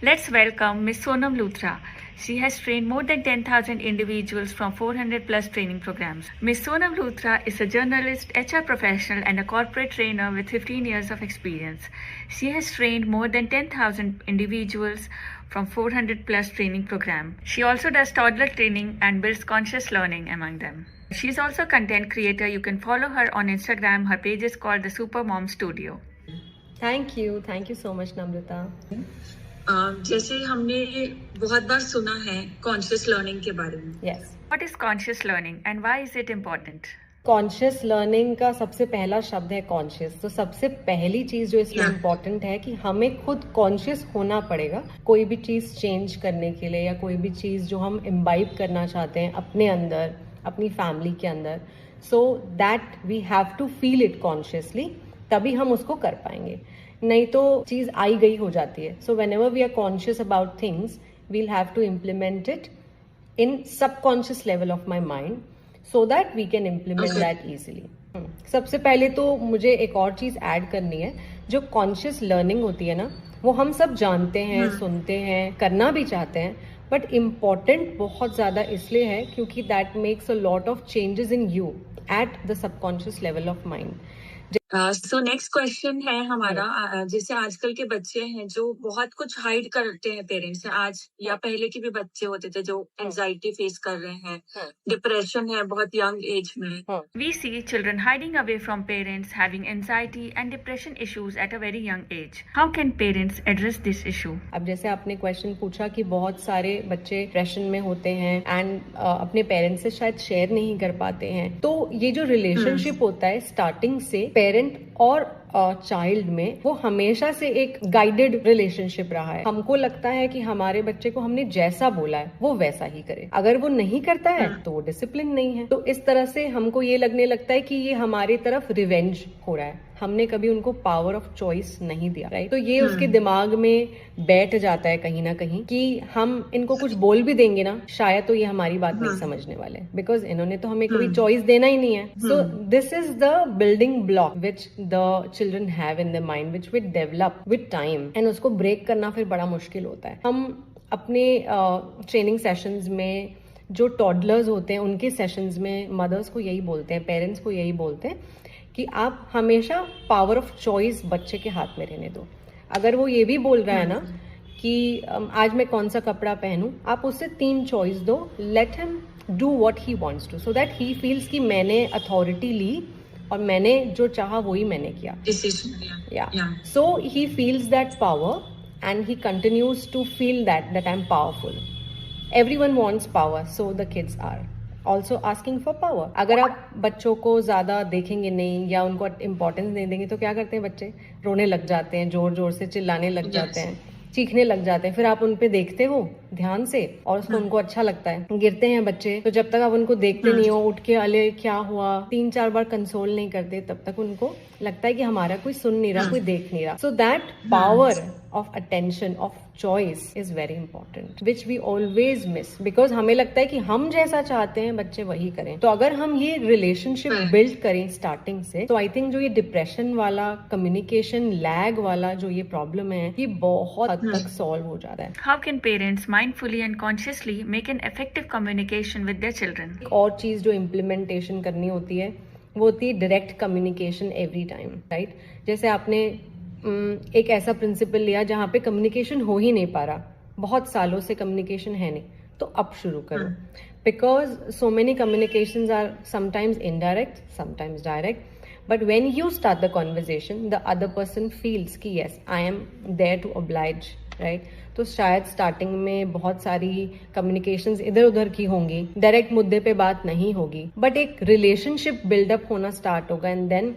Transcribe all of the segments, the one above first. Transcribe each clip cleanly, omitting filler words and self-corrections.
Let's welcome Ms. Sonam Luthra. She has trained more than 10,000 individuals from 400 plus training programs. Ms. Sonam Luthra is a journalist, HR professional, and a corporate trainer with 15 years of experience. She has trained more than 10,000 individuals from 400 plus training program. She also does toddler training and builds conscious learning among them. She's also a content creator. You can follow her on Instagram. Her page is called the Super Mom Studio. Thank you so much Namrata. जैसे हमने बहुत बार सुना है conscious learning के बारे में. Yes. What is conscious learning and why is it important? Conscious learning का सबसे पहला शब्द है कॉन्शियस. तो सबसे पहली चीज जो इसमें इम्पोर्टेंट है कि हमें खुद कॉन्शियस होना पड़ेगा कोई भी चीज चेंज करने के लिए, या कोई भी चीज जो हम इम्बाइब करना चाहते हैं अपने अंदर, अपनी फैमिली के अंदर. So that we have to feel it consciously, तभी हम उसको कर पाएंगे. नहीं तो चीज आई गई हो जाती है. So whenever we are conscious about things we'll have to implement it in subconscious level of my mind so that we can implement that easily. सबसे पहले तो मुझे एक और चीज ऐड करनी है. जो कॉन्शियस लर्निंग होती है ना, वो हम सब जानते हैं, सुनते हैं, करना भी चाहते हैं, बट इम्पॉर्टेंट बहुत ज्यादा इसलिए है क्योंकि that makes a lot of changes in you at the subconscious level of mind. So next question है हमारा, जैसे आजकल के बच्चे हैं जो बहुत कुछ हाइड करते हैं पेरेंट्स से, आज या पहले के भी बच्चे होते थे जो एंजाइटी फेस कर रहे हैं, डिप्रेशन है बहुत यंग एज में. We see children hiding away from parents, having anxiety and depression issues at a very young age. How can parents address this issue? अब जैसे आपने क्वेश्चन पूछा कि बहुत सारे बच्चे डिप्रेशन में होते हैं एंड अपने पेरेंट्स से शायद शेयर नहीं कर पाते हैं. तो ये जो रिलेशनशिप होता है स्टार्टिंग से पेरेंट और चाइल्ड में, वो हमेशा से एक गाइडेड रिलेशनशिप रहा है. हमको लगता है कि हमारे बच्चे को हमने जैसा बोला है वो वैसा ही करे. अगर वो नहीं करता है तो वो डिसिप्लिन नहीं है. तो इस तरह से हमको ये लगने लगता है कि ये हमारी तरफ रिवेंज हो रहा है. हमने कभी उनको पावर ऑफ चॉइस नहीं दिया, राइट? तो ये उसके दिमाग में बैठ जाता है कहीं ना कहीं कि हम इनको कुछ बोल भी देंगे ना, शायद तो ये हमारी बात नहीं समझने वाले, बिकॉज इन्होंने तो हमें कभी चॉइस देना ही नहीं है. So this is the building block which the children have in the mind, which will develop with time, and उसको ब्रेक करना फिर बड़ा मुश्किल होता है. हम अपने ट्रेनिंग सेशंस में जो टॉडलर्स होते हैं उनके सेशंस में मदर्स को यही बोलते हैं, पेरेंट्स को यही बोलते हैं कि आप हमेशा पावर ऑफ चॉइस बच्चे के हाथ में रहने दो. अगर वो ये भी बोल रहा है ना कि आज मैं कौन सा कपड़ा पहनूं, आप उससे 3 चॉइस दो. Let him do what he wants to, so that he feels कि मैंने अथॉरिटी ली और मैंने जो चाहा वही मैंने किया. So he feels that power and he continues to feel that I am powerful. Everyone wants power, so the kids are also asking for power. अगर आप बच्चों को ज्यादा देखेंगे नहीं या उनको इम्पोर्टेंस नहीं देंगे तो क्या करते हैं बच्चे? रोने लग जाते हैं, जोर जोर से चिल्लाने लग जाते हैं, चीखने लग जाते हैं. फिर आप उन पे देखते हो ध्यान से और उसको उनको अच्छा लगता है. गिरते हैं बच्चे, तो जब तक आप उनको देखते नहीं हो, उठ के अले क्या हुआ 3-4 बार कंसोल नहीं करते, तब तक उनको लगता है कि हमारा कोई सुन नहीं रहा, कोई देख नहीं रहा. So that power of attention, of choice is very important, which we always miss, because हमें लगता है कि हम जैसा चाहते हैं बच्चे वही करें. तो अगर हम ये रिलेशनशिप बिल्ड करें स्टार्टिंग से, तो आई थिंक जो ये डिप्रेशन वाला, कम्युनिकेशन लैग वाला जो ये प्रॉब्लम है, ये बहुत हद तक सॉल्व हो जाता है. How can parents mindfully and consciously make an effective communication with their children? और चीज जो इम्प्लीमेंटेशन करनी होती है वो होती है direct communication every time, right? जैसे आपने एक ऐसा प्रिंसिपल लिया जहाँ पे कम्युनिकेशन हो ही नहीं पा रहा, बहुत सालों से कम्युनिकेशन है नहीं, तो अब शुरू करो. Because so many communications are sometimes indirect, sometimes direct, but when you start the conversation the other person feels कि yes I am there to oblige, right? तो शायद स्टार्टिंग में बहुत सारी कम्युनिकेशंस इधर उधर की होंगी, डायरेक्ट मुद्दे पे बात नहीं होगी, बट एक रिलेशनशिप बिल्डअप होना स्टार्ट होगा. एंड देन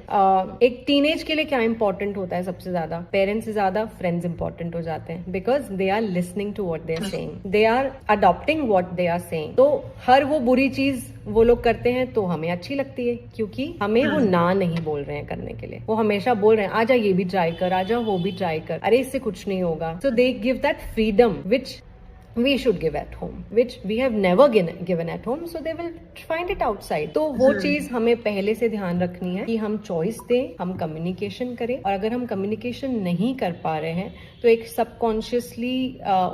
एक टीनेज के लिए क्या इंपॉर्टेंट होता है सबसे ज्यादा? पेरेंट्स से ज्यादा फ्रेंड्स इंपॉर्टेंट हो जाते हैं, because they are listening to what they are saying, they are adopting what they are saying. तो हर वो बुरी चीज वो लोग करते हैं तो हमें अच्छी लगती है, क्योंकि हमें वो ना नहीं बोल रहे हैं करने के लिए. वो हमेशा बोल रहे हैं आजा ये भी ट्राई कर, आजा वो भी ट्राई कर, अरे इससे कुछ नहीं होगा. So they give that freedom which we should give at home, which we have never given at home, so they will find it outside. तो वो चीज हमें पहले से ध्यान रखनी है कि हम चॉइस दें, हम कम्युनिकेशन करें, और अगर हम कम्युनिकेशन नहीं कर पा रहे हैं तो एक सबकॉन्शियसली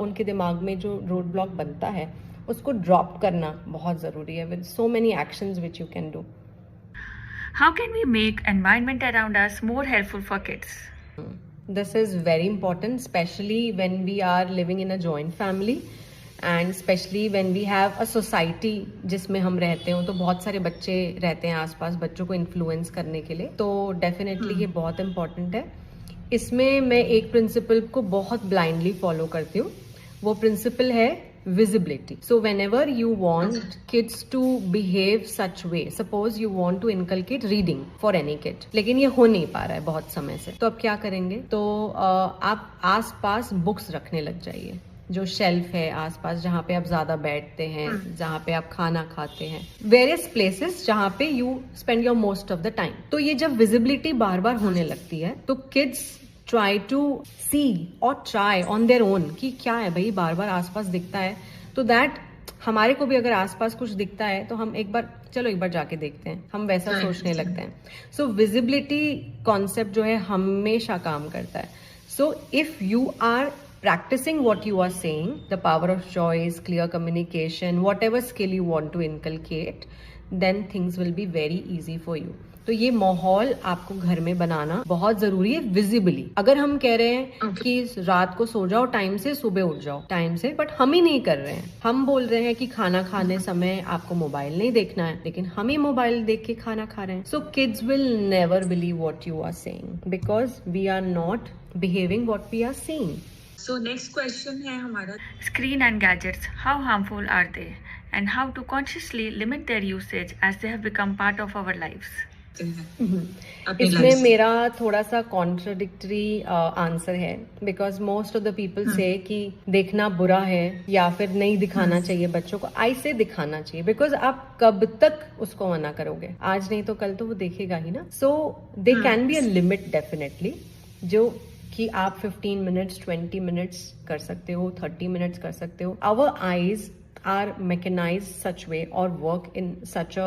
उनके दिमाग में जो रोड ब्लॉक बनता है उसको ड्रॉप करना बहुत जरूरी है, with so many actions which you can do. How can we make environment around us more helpful for kids? This is very important, especially when we are living in a joint family and especially when we have a society जिसमें हम रहते हो, तो बहुत सारे बच्चे रहते हैं आसपास बच्चों को इन्फ्लुएंस करने के लिए, तो डेफिनेटली ये बहुत इम्पॉर्टेंट है. इसमें मैं एक प्रिंसिपल को बहुत ब्लाइंडली फॉलो करती हूँ. वो प्रिंसिपल है visibility. So whenever you want kids to behave such way, suppose you want to inculcate reading for any kid, लेकिन ये हो नहीं पा रहा है बहुत समय से, तो अब क्या करेंगे? तो आप आसपास बुक्स रखने लग जाइए, जो शेल्फ है आसपास जहाँ पे आप ज्यादा बैठते हैं, जहाँ पे आप खाना खाते हैं, वेरियस प्लेसेस जहाँ पे you spend your most of the time. तो ये जब विजिबिलिटी बार बार होने लगती है तो किड्स ट्राई टू सी और ट्राई ऑन देयर ओन कि क्या है भाई, बार बार आसपास दिखता है, तो दैट हमारे को भी अगर आसपास कुछ दिखता है तो हम एक बार जाके देखते हैं, हम वैसा सोचने लगते हैं. सो विजिबिलिटी कॉन्सेप्ट जो है हमेशा काम करता है. So if you are practicing what you are saying, the power of choice, clear communication, whatever skill you want to inculcate, then things will be very easy for you. तो ये माहौल आपको घर में बनाना बहुत जरूरी है विजिबली. अगर हम कह रहे हैं कि रात को सो जाओ टाइम से, सुबह उठ जाओ टाइम से, बट हम ही नहीं कर रहे हैं. हम बोल रहे हैं कि खाना खाने समय आपको मोबाइल नहीं देखना है, लेकिन हम ही मोबाइल देख के खाना खा रहे हैं. So kids will never believe what you are saying because we are not behaving what we are saying. So next question है हमारा, Screen and gadgets, how harmful are they? And how to consciously limit their usage as they have become part of our lives? इसमें मेरा थोड़ा सा contradictory answer है, because most of the people से कि देखना बुरा है या फिर नहीं दिखाना चाहिए बच्चों को. आई से दिखाना चाहिए, बिकॉज आप कब तक उसको मना करोगे, आज नहीं तो कल तो वो देखेगा ही ना. So they can be a limit definitely, जो कि आप 15 मिनट्स 20 मिनट्स कर सकते हो, 30 मिनट्स कर सकते हो. Our eyes are mechanized such way or work in such a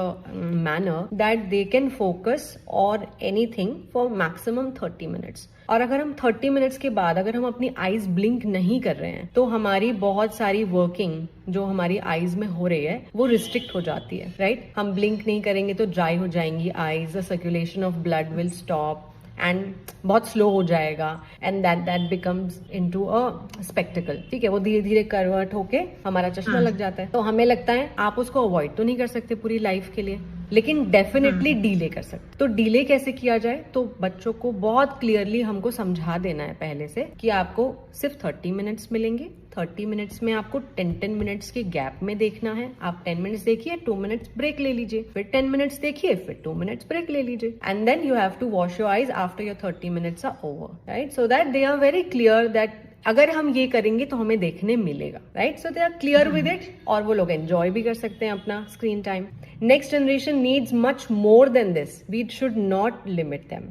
manner that they can focus on anything for maximum 30 minutes. और अगर हम 30 मिनट्स के बाद अगर हम अपनी आईज ब्लिंक नहीं कर रहे हैं तो हमारी बहुत सारी वर्किंग जो हमारी आईज में हो रही है वो रिस्ट्रिक्ट हो जाती है, राइट? हम ब्लिंक नहीं करेंगे तो ड्राई हो जाएंगी eyes, the circulation of blood will stop and बहुत स्लो हो जाएगा, and that becomes into a spectacled. ठीक है, वो धीरे धीरे कन्वर्ट होके हमारा चश्मा लग जाता है. तो हमें लगता है आप उसको अवॉइड तो नहीं कर सकते पूरी लाइफ के लिए, लेकिन डेफिनेटली डीले कर सकते. तो डीले कैसे किया जाए? तो बच्चों को बहुत क्लियरली हमको समझा देना है पहले से कि आपको सिर्फ 30 मिनट्स मिलेंगे. 30 मिनट्स में आपको 10 मिनट्स के गैप में देखना है. आप 10 मिनट्स देखिए, 2 मिनट्स ब्रेक ले लीजिए, फिर 10 मिनट्स देखिए, फिर 2 मिनट्स ब्रेक ले लीजिए, and then you have to wash your eyes after your 30 minutes are over, right? So that they are very clear that अगर हम ये करेंगे तो हमें देखने मिलेगा, right? So they are clear with it, और वो लोग एंजॉय भी कर सकते हैं अपना screen time. Next generation needs much more than this. We should not limit them,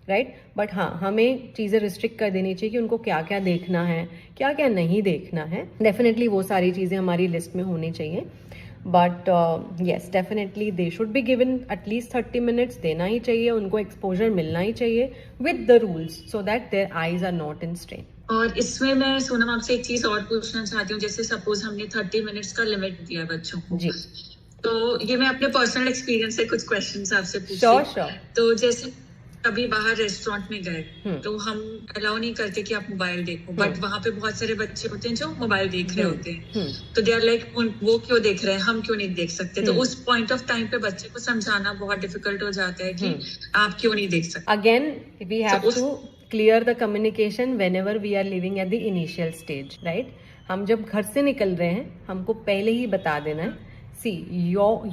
right? But हाँ, हमें चीजें रिस्ट्रिक्ट कर देनी चाहिए कि उनको क्या क्या देखना है, क्या क्या नहीं देखना है. डेफिनेटली वो सारी चीजें हमारी लिस्ट में होनी चाहिए. But yes, definitely they should be given at least 30 minutes देना ही चाहिए, उनको एक्सपोजर मिलना ही चाहिए with the rules, so that their eyes are not in strain. और इसमें मैं सोनम आपसे एक चीज और पूछना चाहती हूँ. जैसे सपोज हमने 30 मिनट्स का लिमिट दिया है बच्चों को जी, तो ये मैं अपने पर्सनल एक्सपीरियंस से कुछ क्वेश्चंस आपसे पूछती श्योर हूँ. श्योर. तो जैसे कभी बाहर रेस्टोरेंट में गए तो हम अलाउ नहीं करते कि आप मोबाइल देखो, बट वहाँ पे बहुत सारे बच्चे होते हैं जो मोबाइल देख रहे होते हैं. तो दे आर लाइक वो क्यों देख रहे हैं, हम क्यों नहीं देख सकते? तो उस पॉइंट ऑफ टाइम पे बच्चे को समझाना बहुत डिफिकल्ट हो जाता है कि आप क्यों नहीं देख सकते. Again we have to clear the communication whenever we are living at the initial stage, right? हम जब घर से निकल रहे हैं हमको पहले ही बता देना है, see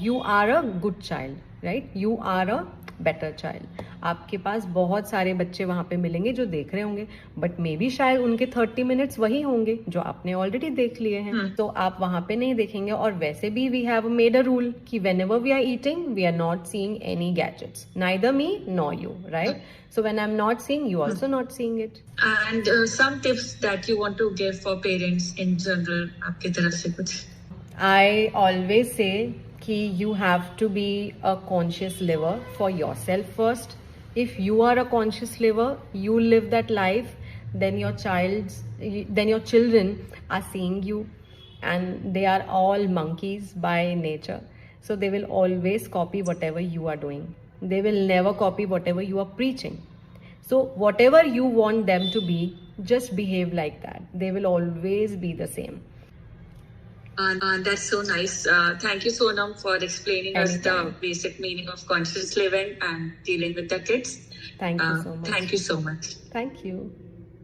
you are a good child, right? You are a better child. आपके पास बहुत सारे बच्चे वहाँ पे मिलेंगे जो देख रहे होंगे, बट मे बी शायद उनके 30 मिनट्स वही होंगे जो आपने ऑलरेडी देख लिए हैं, तो आप वहाँ पे नहीं देखेंगे. और वैसे भी we have made a rule कि whenever we are eating we are not seeing any gadgets, neither me nor you, right? So when I'm not seeing, you also not seeing it. And some tips that you want to give for parents in general, आपकी तरफ से कुछ? I always say कि you have to be a conscious liver for yourself first. If you are a conscious liver, you live that life, then your children are seeing you, and they are all monkeys by nature. So they will always copy whatever you are doing. They will never copy whatever you are preaching. So whatever you want them to be, just behave like that. They will always be the same. That's so nice. Thank you, Sonam, for explaining us the Anytime. basic meaning of conscious living and dealing with the kids. Thank you so much. Thank you so much. Thank you.